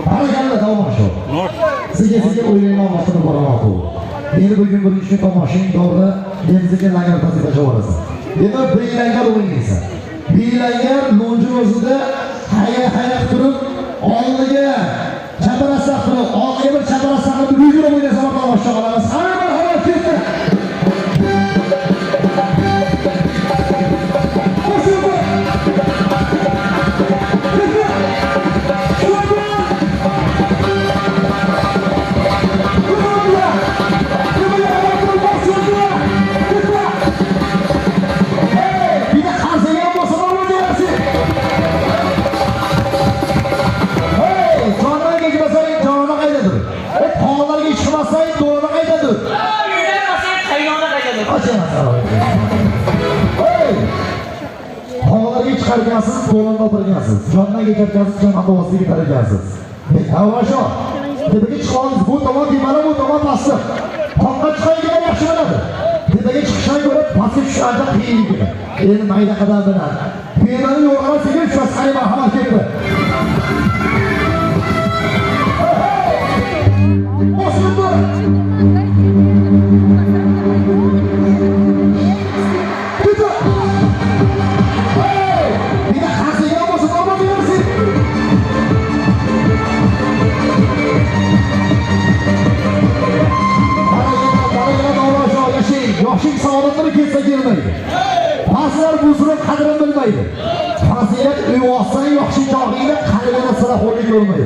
Barakalla tomosha. Sizga o'ylayman vaqtini boramoqda. Meni bugun bir ishni tomoshin to'g'ri, denizga lagar tasib tashaverasiz. Demak, biylangar o'ynaysan. Biylangar lo'njin o'zida haya turib, oldiga chaparasa qilib, oldiga bir chaparasa qilib yugurib o'ynasa tomosha qilamiz. Hamma ketdi. Havalarga chiqargansiz, to'g'onda o'tirgansiz. Jondan kechirgansiz, jon avozga ko'targansiz. Havasho. Tepaga chiqamiz, bu tomon temali, bu tomon pastda. Toqqa chiqayotgan yaxshi bo'ladi. Tepaga chiqishdan ko'ra pastga tushishda qiyinlik. Endi mayda qadam bilan. Piyodani yo'lga sekin tushasiz, qani marhamat keldi. Yoshing saodatini ketsa kelmaydi. Farzlar buzrib qadrini bilmaydi. Fazilat uyg'oqsan yoshing chog'ingda qalbida siraxo'rlik bo'lmaydi.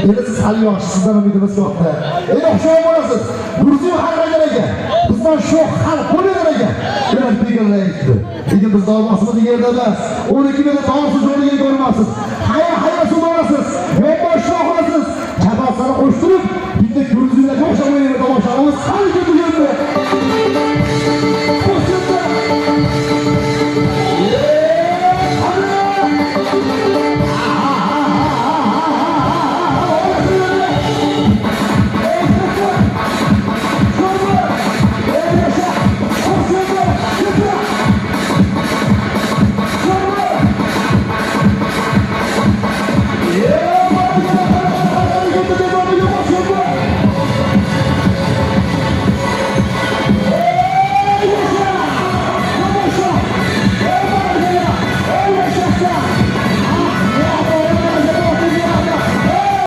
Endi siz hali yosh, sizdan umidimiz katta. Yoshlar bo'lasiz. Burzi haqqiga ekan. Bizdan shu xalq qo'lidan ekan. Ular begirlaydi. Lekin biz davomimiz yerda emas. 12 meni davomsiz yo'liga ko'rmasiz. Hayra suv olasiz.